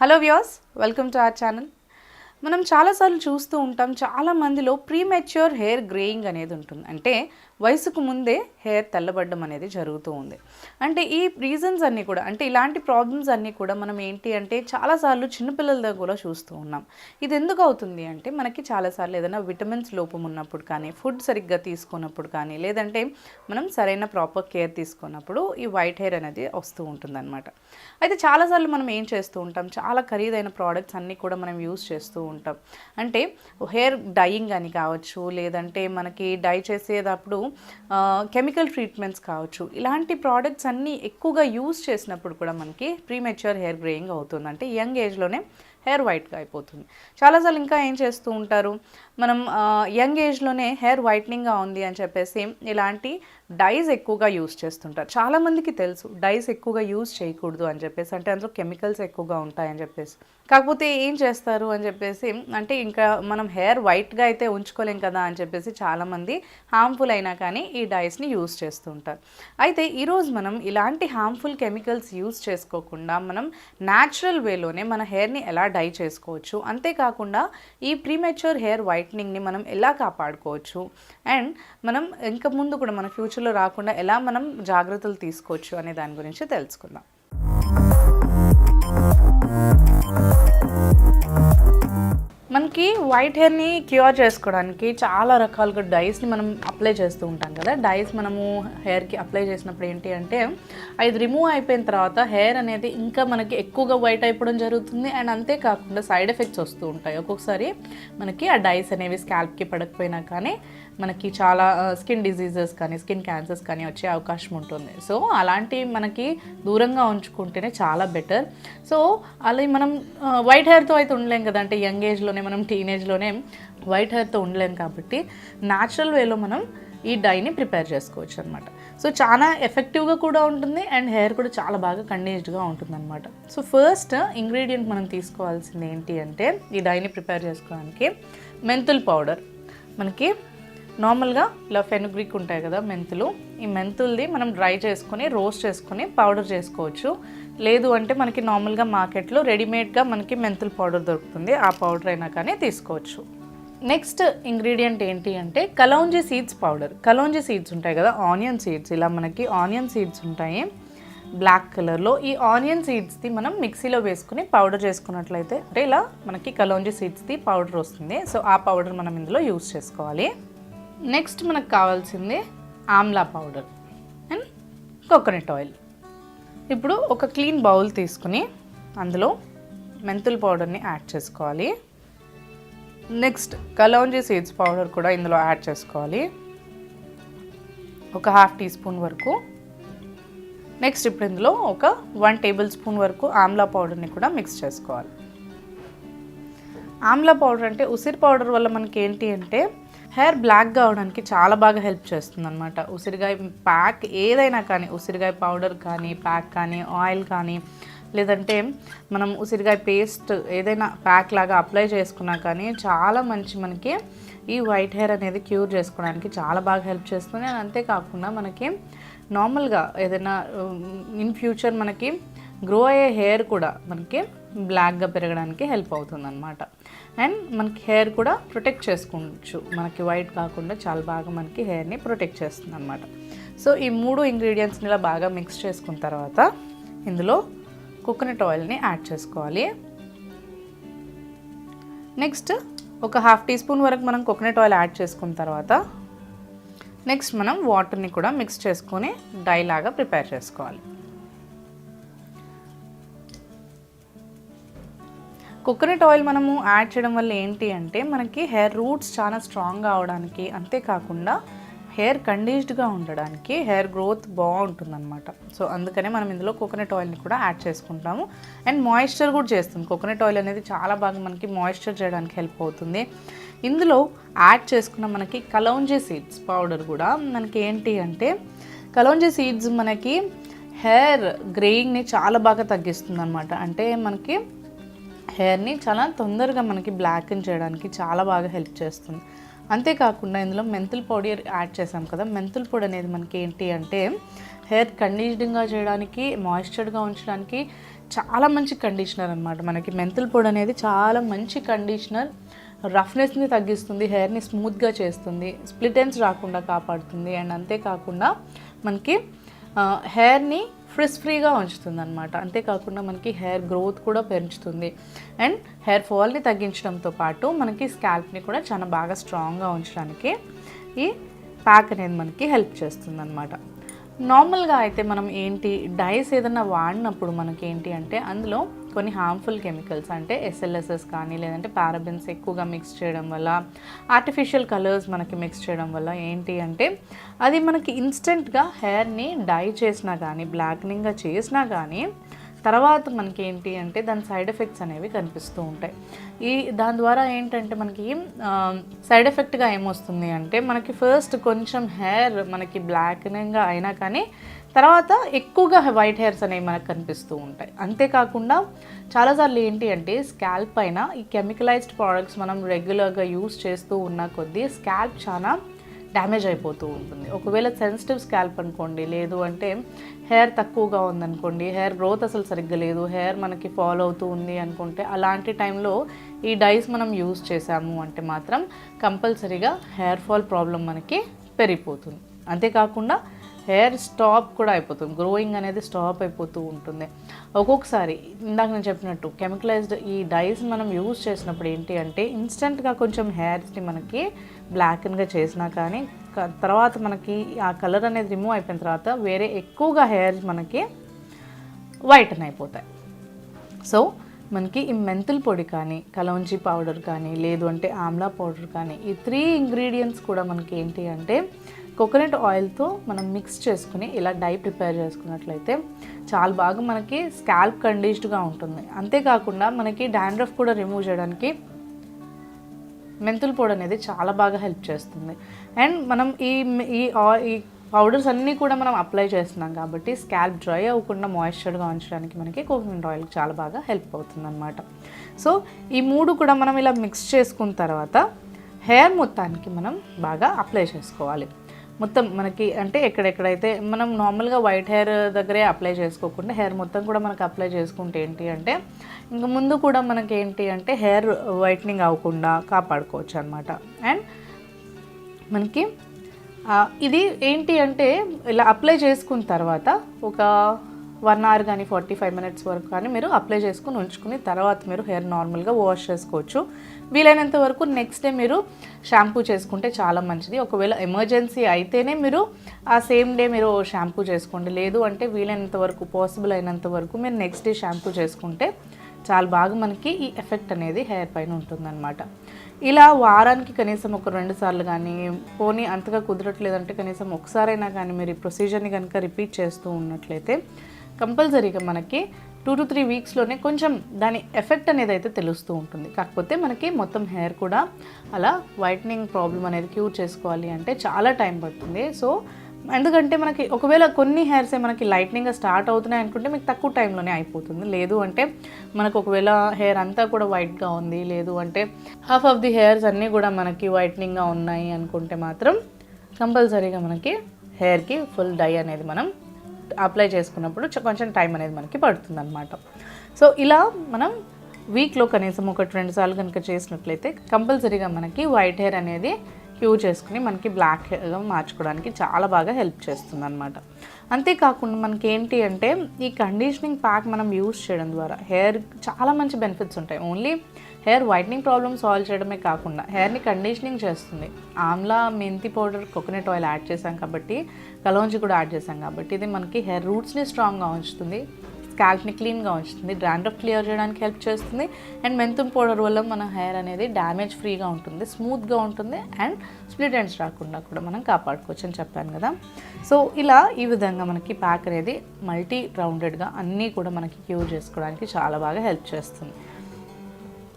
Hello viewers, welcome to our channel. మనం చాలాసార్లు చూస్తూ ఉంటాం, చాలా మందిలో ప్రీమెచ్యూర్ హెయిర్ గ్రేయింగ్ అనేది ఉంటుంది. అంటే వయసుకు ముందే హెయిర్ తెల్లబడడం అనేది జరుగుతూ ఉంది. అంటే ఈ రీజన్స్ అన్నీ కూడా, అంటే ఇలాంటి ప్రాబ్లమ్స్ అన్నీ కూడా మనం ఏంటి అంటే చాలాసార్లు చిన్నపిల్లల దగ్గర కూడా చూస్తూ ఉన్నాం. ఇది ఎందుకు అవుతుంది అంటే మనకి చాలాసార్లు ఏదైనా విటమిన్స్ లోపం ఉన్నప్పుడు కానీ, ఫుడ్ సరిగ్గా తీసుకున్నప్పుడు కానీ, లేదంటే మనం సరైన ప్రాపర్ కేర్ తీసుకున్నప్పుడు ఈ వైట్ హెయిర్ అనేది వస్తూ ఉంటుందన్నమాట. అయితే చాలాసార్లు మనం ఏం చేస్తూ ఉంటాం, చాలా ఖరీదైన ప్రోడక్ట్స్ అన్నీ కూడా మనం యూస్ చేస్తూ ఉంటాం. అంటే హెయిర్ డైయింగ్ అని కావచ్చు, లేదంటే మనకి డై చేసేటప్పుడు కెమికల్ ట్రీట్మెంట్స్ కావచ్చు, ఇలాంటి ప్రోడక్ట్స్ అన్నీ ఎక్కువగా యూస్ చేసినప్పుడు కూడా మనకి ప్రీమెచ్యూర్ హెయిర్ గ్రేయింగ్ అవుతుంది. అంటే యంగ్ ఏజ్లోనే హెయిర్ వైట్గా అయిపోతుంది. చాలాసార్లు ఇంకా ఏం చేస్తూ ఉంటారు, మనం యంగ్ ఏజ్లోనే హెయిర్ వైట్నింగ్గా ఉంది అని చెప్పేసి ఇలాంటి డైస్ ఎక్కువగా యూస్ చేస్తుంటారు. చాలామందికి తెలుసు డైస్ ఎక్కువగా యూస్ చేయకూడదు అని చెప్పేసి, అంటే అందులో కెమికల్స్ ఎక్కువగా ఉంటాయని చెప్పేసి. కాకపోతే ఏం చేస్తారు అని చెప్పేసి, అంటే ఇంకా మనం హెయిర్ వైట్గా అయితే ఉంచుకోలేం కదా అని చెప్పేసి చాలామంది హార్మ్ఫుల్ అయినా కానీ ఈ డైస్ని యూస్ చేస్తూ ఉంటారు. అయితే ఈరోజు మనం ఇలాంటి హార్మ్ఫుల్ కెమికల్స్ యూస్ చేసుకోకుండా మనం న్యాచురల్ వేలోనే మన హెయిర్ని ఎలా డై చేసుకోవచ్చు, అంతేకాకుండా ఈ ప్రీమెచ్యూర్ హెయిర్ వైట్నింగ్ని మనం ఎలా కాపాడుకోవచ్చు, అండ్ మనం ఇంకా ముందు కూడా మన ఫ్యూచర్లో రాకుండా ఎలా మనం జాగ్రత్తలు తీసుకోవచ్చు అనే దాని గురించి తెలుసుకుందాం. మనకి వైట్ హెయిర్ని క్యూర్ చేసుకోవడానికి చాలా రకాలుగా డైస్ని మనం అప్లై చేస్తూ ఉంటాం కదా. డైస్ మనము హెయిర్కి అప్లై చేసినప్పుడు ఏంటి అంటే అది రిమూవ్ అయిపోయిన తర్వాత హెయిర్ అనేది ఇంకా మనకి ఎక్కువగా వైట్ అయిపోవడం జరుగుతుంది. అండ్ అంతేకాకుండా సైడ్ ఎఫెక్ట్స్ వస్తూ ఉంటాయి. ఒక్కొక్కసారి మనకి ఆ డైస్ అనేవి స్కాల్ప్కి పడకపోయినా కానీ మనకి చాలా స్కిన్ డిజీజెస్ కానీ, స్కిన్ క్యాన్సర్స్ కానీ వచ్చే అవకాశం ఉంటుంది. సో అలాంటివి మనకి దూరంగా ఉంచుకుంటేనే చాలా బెటర్. సో అలా మనం వైట్ హెయిర్తో అయితే ఉండలేం కదా, అంటే యంగ్ ఏజ్లోనే మనం టీనేజ్లోనే వైట్ హెయిర్తో ఉండలేం కాబట్టి న్యాచురల్ వేలో మనం ఈ డైని ప్రిపేర్ చేసుకోవచ్చు అనమాట. సో చాలా ఎఫెక్టివ్గా కూడా ఉంటుంది అండ్ హెయిర్ కూడా చాలా బాగా కండిషన్డ్గా ఉంటుంది అనమాట. సో ఫస్ట్ ఇంగ్రీడియంట్ మనం తీసుకోవాల్సింది ఏంటి అంటే, ఈ డైని ప్రిపేర్ చేసుకోవడానికి మెంతుల్ పౌడర్. మనకి నార్మల్గా ఇలా ఫెనుగ్రీక్ ఉంటాయి కదా మెంతులు, ఈ మెంతుల్ది మనం డ్రై చేసుకొని రోస్ట్ చేసుకొని పౌడర్ చేసుకోవచ్చు. లేదు అంటే మనకి నార్మల్గా మార్కెట్లో రెడీమేడ్గా మనకి మెంతుల్ పౌడర్ దొరుకుతుంది, ఆ పౌడర్ అయినా కానీ తీసుకోవచ్చు. నెక్స్ట్ ఇంగ్రీడియంట్ ఏంటి అంటే kalonji seeds powder. Kalonji seeds ఉంటాయి కదా, ఆనియన్ సీడ్స్, ఇలా మనకి ఆనియన్ సీడ్స్ ఉంటాయి బ్లాక్ కలర్లో. ఈ ఆనియన్ సీడ్స్ది మనం మిక్సీలో వేసుకుని పౌడర్ చేసుకున్నట్లయితే అంటే ఇలా మనకి కలౌంజీ సీడ్స్ది పౌడర్ వస్తుంది. సో ఆ పౌడర్ మనం ఇందులో యూస్ చేసుకోవాలి. నెక్స్ట్ మనకు కావాల్సింది Amla powder and coconut oil. ఇప్పుడు ఒక క్లీన్ బౌల్ తీసుకుని అందులో మెంతుల్ పౌడర్ని యాడ్ చేసుకోవాలి. నెక్స్ట్ కలౌంజీ సీడ్స్ పౌడర్ కూడా ఇందులో యాడ్ చేసుకోవాలి, ఒక 1/2 టీ స్పూన్ వరకు. నెక్స్ట్ ఇప్పుడు ఇందులో ఒక 1 టేబుల్ స్పూన్ వరకు ఆమ్లా పౌడర్ని కూడా మిక్స్ చేసుకోవాలి. ఆమ్లా పౌడర్ అంటే ఉసిరి పౌడర్ వల్ల మనకి ఏంటి అంటే హెయిర్ బ్లాక్గా అవడానికి చాలా బాగా హెల్ప్ చేస్తుంది అనమాట. ఉసిరికాయ ప్యాక్ ఏదైనా కానీ, ఉసిరికాయ పౌడర్ కానీ, ప్యాక్ కానీ, ఆయిల్ కానీ, లేదంటే మనం ఉసిరికాయ పేస్ట్ ఏదైనా ప్యాక్ లాగా అప్లై చేసుకున్నా కానీ చాలా మంచి మనకి ఈ వైట్ హెయిర్ అనేది క్యూర్ చేసుకోవడానికి చాలా బాగా హెల్ప్ చేస్తుంది. అండ్ అంతేకాకుండా మనకి నార్మల్గా ఏదైనా ఇన్ ఫ్యూచర్ మనకి గ్రో అయ్యే హెయిర్ కూడా మనకి బ్లాక్గా పెరగడానికి హెల్ప్ అవుతుంది అనమాట. అండ్ మనకి హెయిర్ కూడా ప్రొటెక్ట్ చేసుకోవచ్చు, మనకి వైట్ కాకుండా చాలా బాగా మనకి హెయిర్ని ప్రొటెక్ట్ చేస్తుంది అనమాట. సో ఈ 3 ఇంగ్రీడియంట్స్ని ఇలా బాగా మిక్స్ చేసుకున్న తర్వాత ఇందులో కోకోనట్ ఆయిల్ని యాడ్ చేసుకోవాలి. నెక్స్ట్ ఒక 1/2 టీ స్పూన్ వరకు మనం కోకోనట్ ఆయిల్ యాడ్ చేసుకున్న తర్వాత నెక్స్ట్ మనం వాటర్ని కూడా మిక్స్ చేసుకొని డై లాగా ప్రిపేర్ చేసుకోవాలి. కోకోనట్ ఆయిల్ మనము యాడ్ చేయడం వల్ల ఏంటి అంటే మనకి హెయిర్ రూట్స్ చాలా స్ట్రాంగ్గా అవడానికి, అంతేకాకుండా హెయిర్ కండిషన్డ్గా ఉండడానికి, హెయిర్ గ్రోత్ బాగుంటుందన్నమాట. సో అందుకనే మనం ఇందులో కోకోనట్ ఆయిల్ని కూడా యాడ్ చేసుకుంటాము. అండ్ మాయిశ్చర్ కూడా చేస్తుంది. కోకోనట్ ఆయిల్ అనేది చాలా బాగా మనకి మాయిశ్చర్ చేయడానికి హెల్ప్ అవుతుంది. ఇందులో యాడ్ చేసుకున్న మనకి కలౌంజీ సీడ్స్ పౌడర్ కూడా మనకి ఏంటి అంటే, కలౌంజీ సీడ్స్ మనకి హెయిర్ గ్రేయింగ్ని చాలా బాగా తగ్గిస్తుంది అనమాట. అంటే మనకి హెయిర్ని చాలా తొందరగా మనకి బ్లాక్ని చేయడానికి చాలా బాగా హెల్ప్ చేస్తుంది. అంతేకాకుండా ఇందులో మెంతుల పొడి యాడ్ చేసాం కదా, మెంతుల పొడి అనేది మనకి ఏంటి అంటే హెయిర్ కండిషనింగ్గా చేయడానికి, మాయిశ్చర్గా ఉంచడానికి చాలా మంచి కండిషనర్ అనమాట. మనకి మెంతుల పొడి అనేది చాలా మంచి కండిషనర్, రఫ్నెస్ని తగ్గిస్తుంది, హెయిర్ని స్మూత్గా చేస్తుంది, స్ప్లిట్ ఎండ్స్ రాకుండా కాపాడుతుంది. అండ్ అంతేకాకుండా మనకి హెయిర్ని ఫ్రీగా ఉంచుతుంది అనమాట. అంతేకాకుండా మనకి హెయిర్ గ్రోత్ కూడా పెంచుతుంది అండ్ హెయిర్ ఫాల్ని తగ్గించడంతో పాటు మనకి స్కాల్ప్ని కూడా చాలా బాగా స్ట్రాంగ్గా ఉంచడానికి ఈ ప్యాక్ అనేది మనకి హెల్ప్ చేస్తుంది అనమాట. నార్మల్గా అయితే మనం ఏంటి డైస్ ఏదైనా వాడినప్పుడు మనకి ఏంటి అంటే అందులో కొన్ని హార్మ్ఫుల్ కెమికల్స్ అంటే SLSS కానీ లేదంటే పారాబెన్స్ ఎక్కువగా మిక్స్ చేయడం వల్ల, ఆర్టిఫిషియల్ కలర్స్ మనకి మిక్స్ చేయడం వల్ల ఏంటి అంటే అది మనకి ఇన్స్టెంట్గా హెయిర్ని డై చేసినా కానీ, బ్లాక్నింగ్గా చేసినా కానీ తర్వాత మనకి ఏంటి అంటే దాని సైడ్ ఎఫెక్ట్స్ అనేవి కనిపిస్తూ ఉంటాయి. దాని ద్వారా ఏంటంటే మనకి సైడ్ ఎఫెక్ట్గా ఏమొస్తుంది అంటే మనకి ఫస్ట్ కొంచెం హెయిర్ మనకి బ్లాక్నింగ్గా అయినా కానీ తర్వాత ఎక్కువగా వైట్ హెయిర్స్ అనేవి మనకు కనిపిస్తూ ఉంటాయి. అంతేకాకుండా చాలాసార్లు ఏంటి అంటే స్కాల్ప్ పైన ఈ కెమికలైజ్డ్ ప్రోడక్ట్స్ మనం రెగ్యులర్గా యూస్ చేస్తూ ఉన్న కొద్దీ స్కాల్ప్ చాలా డ్యామేజ్ అయిపోతూ ఉంటుంది. ఒకవేళ సెన్సిటివ్ స్కాల్ప్ అనుకోండి, లేదు అంటే హెయిర్ తక్కువగా ఉందనుకోండి, హెయిర్ గ్రోత్ అసలు సరిగ్గా లేదు, హెయిర్ మనకి ఫాలో అవుతూ ఉంది అనుకుంటే అలాంటి టైంలో ఈ డైస్ మనం యూస్ చేసాము అంటే మాత్రం కంపల్సరీగా హెయిర్ ఫాల్ ప్రాబ్లం మనకి పెరిగిపోతుంది. అంతేకాకుండా హెయిర్ స్టాప్ కూడా అయిపోతుంది, గ్రోయింగ్ అనేది స్టాప్ అయిపోతూ ఉంటుంది. ఒక్కొక్కసారి ఇందాక నేను చెప్పినట్టు కెమికలైజ్డ్ ఈ డైస్ మనం యూజ్ చేసినప్పుడు ఏంటి అంటే ఇన్స్టెంట్గా కొంచెం హెయిర్స్ని మనకి బ్లాక్గా చేసినా కానీ తర్వాత మనకి ఆ కలర్ అనేది రిమూవ్ అయిపోయిన తర్వాత వేరే ఎక్కువగా హెయిర్స్ మనకి వైటన్ అయిపోతాయి. సో మనకి ఈ మెంతుల పొడి కానీ, కలౌంజీ పౌడర్ కానీ, లేదు అంటే ఆమ్లా పౌడర్ కానీ, ఈ 3 ఇంగ్రీడియంట్స్ కూడా మనకి ఏంటి అంటే కోకోనట్ ఆయిల్తో మనం మిక్స్ చేసుకుని ఇలా డై ప్రిపేర్ చేసుకున్నట్లయితే చాలా బాగా మనకి స్కాల్ప్ కండిషన్డ్గా ఉంటుంది. అంతేకాకుండా మనకి డాండ్రఫ్ కూడా రిమూవ్ చేయడానికి మెంతుల పొడి అనేది చాలా బాగా హెల్ప్ చేస్తుంది. అండ్ మనం ఈ పౌడర్స్ అన్నీ కూడా మనం అప్లై చేస్తున్నాం కాబట్టి స్కాల్ప్ డ్రై అవ్వకుండా మాయిశ్చర్గా ఉంచడానికి మనకి కోకోనట్ ఆయిల్ చాలా బాగా హెల్ప్ అవుతుంది అనమాట. సో ఈ 3 కూడా మనం ఇలా మిక్స్ చేసుకున్న తర్వాత హెయిర్ మొత్తానికి మనం బాగా అప్లై చేసుకోవాలి. మొత్తం మనకి అంటే ఎక్కడెక్కడైతే మనం నార్మల్గా వైట్ హెయిర్ దగ్గరే అప్లై చేసుకోకుండా హెయిర్ మొత్తం కూడా మనకు అప్లై చేసుకుంటే ఏంటి అంటే ఇంక ముందు కూడా మనకి ఏంటి అంటే హెయిర్ వైట్నింగ్ అవ్వకుండా కాపాడుకోవచ్చు అనమాట. అండ్ మనకి ఇది ఏంటి అంటే ఇలా అప్లై చేసుకున్న తర్వాత ఒక 1 hour కానీ 45 minutes వరకు కానీ మీరు అప్లై చేసుకుని ఉంచుకుని తర్వాత మీరు హెయిర్ నార్మల్గా వాష్ చేసుకోవచ్చు. వీలైనంత వరకు నెక్స్ట్ డే మీరు షాంపూ చేసుకుంటే చాలా మంచిది. ఒకవేళ ఎమర్జెన్సీ అయితేనే మీరు ఆ సేమ్ డే మీరు షాంపూ చేసుకోండి, లేదు అంటే వీలైనంత వరకు పాసిబుల్ అయినంత వరకు మీరు నెక్స్ట్ డే షాంపూ చేసుకుంటే చాలా బాగా మనకి ఈ ఎఫెక్ట్ అనేది హెయిర్ పైన ఉంటుందన్నమాట. ఇలా వారానికి కనీసం ఒక 2 సార్లు కానీ, పోనీ అంతగా కుదరట్లేదంటే కనీసం ఒకసారైనా కానీ మీరు ఈ ప్రొసీజర్ని కనుక రిపీట్ చేస్తూ ఉన్నట్లయితే కంపల్సరీగా మనకి 2 to 3 వీక్స్లోనే కొంచెం దాని ఎఫెక్ట్ అనేది అయితే తెలుస్తూ ఉంటుంది. కాకపోతే మనకి మొత్తం హెయిర్ కూడా అలా వైట్నింగ్ ప్రాబ్లం అనేది క్యూర్ చేసుకోవాలి అంటే చాలా టైం పడుతుంది. సో ఎందుకంటే మనకి ఒకవేళ కొన్ని హెయిర్సే మనకి లైట్నింగ్గా స్టార్ట్ అవుతున్నాయి అనుకుంటే మీకు తక్కువ టైంలోనే అయిపోతుంది. లేదు అంటే మనకు ఒకవేళ హెయిర్ అంతా కూడా వైట్గా ఉంది, లేదు అంటే హాఫ్ ఆఫ్ ది హెయిర్స్ అన్నీ కూడా మనకి వైట్నింగ్గా ఉన్నాయి అనుకుంటే మాత్రం కంపల్సరీగా మనకి హెయిర్కి ఫుల్ డై అనేది మనం అప్లై చేసుకున్నప్పుడు కొంచెం టైం అనేది మనకి పడుతుంది అనమాట. సో ఇలా మనం వీక్లో కనీసం ఒక 2 సార్లు కనుక చేసినట్లయితే కంపల్సరీగా మనకి వైట్ హెయిర్ అనేది క్యూర్ చేసుకుని మనకి బ్లాక్ హెయిర్గా మార్చుకోవడానికి చాలా బాగా హెల్ప్ చేస్తుంది అనమాట. అంతేకాకుండా మనకి ఏంటి అంటే ఈ కండిషనింగ్ ప్యాక్ మనం యూస్ చేయడం ద్వారా హెయిర్ చాలా మంచి బెనిఫిట్స్ ఉంటాయి. Only hair whitening problem solve చేయడమే కాకుండా హెయిర్ని కండిషనింగ్ చేస్తుంది. ఆమ్లా, మెంతి పౌడర్, కోకోనట్ ఆయిల్ యాడ్ చేసాం కాబట్టి, కలౌంజీ కూడా యాడ్ చేసాం కాబట్టి ఇది మనకి హెయిర్ రూట్స్ని స్ట్రాంగ్గా ఉంచుతుంది, స్కాల్ప్ని క్లీన్గా ఉంచుతుంది, డాండ్రఫ్ క్లియర్ చేయడానికి హెల్ప్ చేస్తుంది. అండ్ మెంతుం పౌడర్ వల్ల మన హెయిర్ అనేది డ్యామేజ్ ఫ్రీగా ఉంటుంది, స్మూత్గా ఉంటుంది అండ్ స్ప్లిట్ ఎండ్స్ రాకుండా కూడా మనం కాపాడుకోవచ్చు అని చెప్పాను కదా. సో ఇలా ఈ విధంగా మనకి ప్యాక్ అనేది మల్టీ రౌండెడ్గా అన్నీ కూడా మనకి క్యూర్ చేసుకోవడానికి చాలా బాగా హెల్ప్ చేస్తుంది.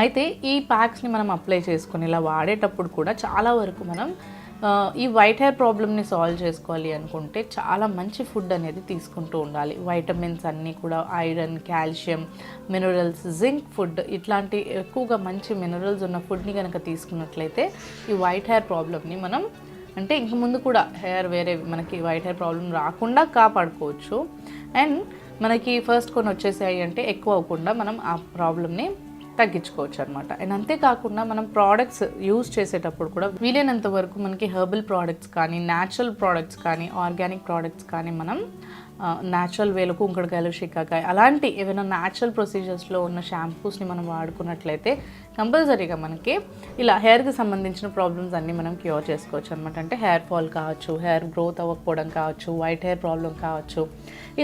అయితే ఈ ప్యాక్స్ని మనం అప్లై చేసుకుని ఇలా వాడేటప్పుడు కూడా చాలా వరకు మనం ఈ వైట్ హెయిర్ ప్రాబ్లమ్ని సాల్వ్ చేసుకోవాలి అనుకుంటే చాలా మంచి ఫుడ్ అనేది తీసుకుంటూ ఉండాలి. వైటమిన్స్ అన్నీ కూడా iron, calcium, minerals, zinc food ఇట్లాంటి ఎక్కువగా మంచి మినరల్స్ ఉన్న ఫుడ్ని కనుక తీసుకున్నట్లయితే ఈ వైట్ హెయిర్ ప్రాబ్లమ్ని మనం అంటే ఇంక ముందు కూడా హెయిర్ వేరే మనకి వైట్ హెయిర్ ప్రాబ్లం రాకుండా కాపాడుకోవచ్చు. అండ్ మనకి ఫస్ట్ కొన్ని వచ్చేసాయి అంటే ఎక్కువ అవ్వకుండా మనం ఆ ప్రాబ్లమ్ని తగ్గించుకోవచ్చు అనమాట. అండ్ అంతేకాకుండా మనం ప్రోడక్ట్స్ యూజ్ చేసేటప్పుడు కూడా వీలైనంత వరకు మనకి హెర్బల్ ప్రోడక్ట్స్ కానీ, న్యాచురల్ ప్రోడక్ట్స్ కానీ, ఆర్గానిక్ ప్రోడక్ట్స్ కానీ మనం న్యాచురల్ వేలు కుంకుడుకాయలు, షికాకాయ అలాంటి ఏమైనా న్యాచురల్ ప్రొసీజర్స్లో ఉన్న షాంపూస్ని మనం వాడుకున్నట్లయితే కంపల్సరీగా మనకి ఇలా హెయిర్కి సంబంధించిన ప్రాబ్లమ్స్ అన్నీ మనం క్యూర్ చేసుకోవచ్చు అనమాట. అంటే హెయిర్ ఫాల్ కావచ్చు, హెయిర్ గ్రోత్ అవ్వకపోవడం కావచ్చు, వైట్ హెయిర్ ప్రాబ్లం కావచ్చు,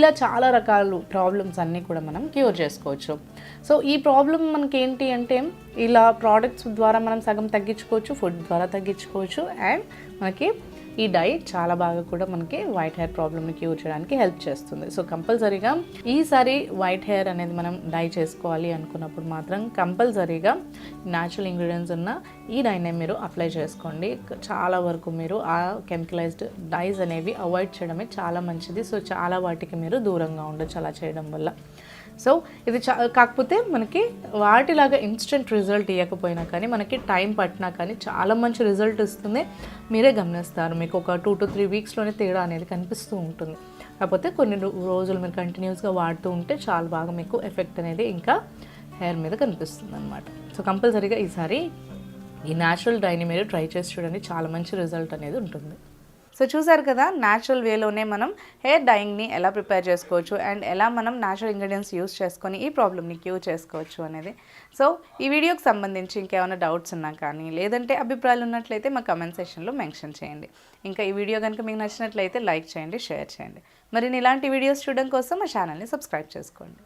ఇలా చాలా రకాల ప్రాబ్లమ్స్ అన్నీ కూడా మనం క్యూర్ చేసుకోవచ్చు. సో ఈ ప్రాబ్లం మనకి ఏంటి అంటే ఇలా ప్రోడక్ట్స్ ద్వారా మనం సగం తగ్గించుకోవచ్చు, ఫుడ్ ద్వారా తగ్గించుకోవచ్చు. అండ్ మనకి ఈ డైట్ చాలా బాగా కూడా మనకి వైట్ హెయిర్ ప్రాబ్లమ్ని క్యూర్ చేయడానికి హెల్ప్ చేస్తుంది. సో కంపల్సరీగా ఈసారి వైట్ హెయిర్ అనేది మనం డై చేసుకోవాలి అనుకున్నప్పుడు మాత్రం కంపల్సరీగా న్యాచురల్ ఇంగ్రీడియంట్స్ ఉన్న ఈ డైనే మీరు అప్లై చేసుకోండి. చాలా వరకు మీరు ఆ కెమికలైజ్డ్ డైస్ అనేవి అవాయిడ్ చేయడమే చాలా మంచిది. సో చాలా వాటికి మీరు దూరంగా ఉండొచ్చు అలా చేయడం వల్ల. సో ఇది కాకపోతే మనకి వాటిలాగా ఇన్స్టెంట్ రిజల్ట్ ఇవ్వకపోయినా కానీ మనకి టైం పట్టినా కానీ చాలా మంచి రిజల్ట్ ఇస్తుంది. మీరే గమనిస్తారు, మీకు ఒక 2 to 3 వీక్స్లోనే తేడా అనేది కనిపిస్తూ ఉంటుంది. కాకపోతే కొన్ని రోజులు మీరు కంటిన్యూస్గా వాడుతూ ఉంటే చాలా బాగా మీకు ఎఫెక్ట్ అనేది ఇంకా హెయిర్ మీద కనిపిస్తుంది అనమాట. సో కంపల్సరీగా ఈసారి ఈ న్యాచురల్ డైని మీరు ట్రై చేసి చూడండి, చాలా మంచి రిజల్ట్ అనేది ఉంటుంది. సో చూసారు కదా, న్యాచురల్ వేలోనే మనం హెయిర్ డైయింగ్ని ఎలా ప్రిపేర్ చేసుకోవచ్చు అండ్ ఎలా మనం న్యాచురల్ ఇంగ్రీడియంట్స్ యూస్ చేసుకొని ఈ ప్రాబ్లమ్ని క్యూర్ చేసుకోవచ్చు అనేది. సో ఈ వీడియోకి సంబంధించి ఇంకేమైనా డౌట్స్ ఉన్నా కానీ లేదంటే అభిప్రాయాలు ఉన్నట్లయితే మా కమెంట్ సెక్షన్లో మెన్షన్ చేయండి. ఇంకా ఈ వీడియో కనుక మీకు నచ్చినట్లయితే లైక్ చేయండి, షేర్ చేయండి. మరి ఇలాంటి వీడియోస్ చూడడం కోసం మా ఛానల్ని సబ్స్క్రైబ్ చేసుకోండి.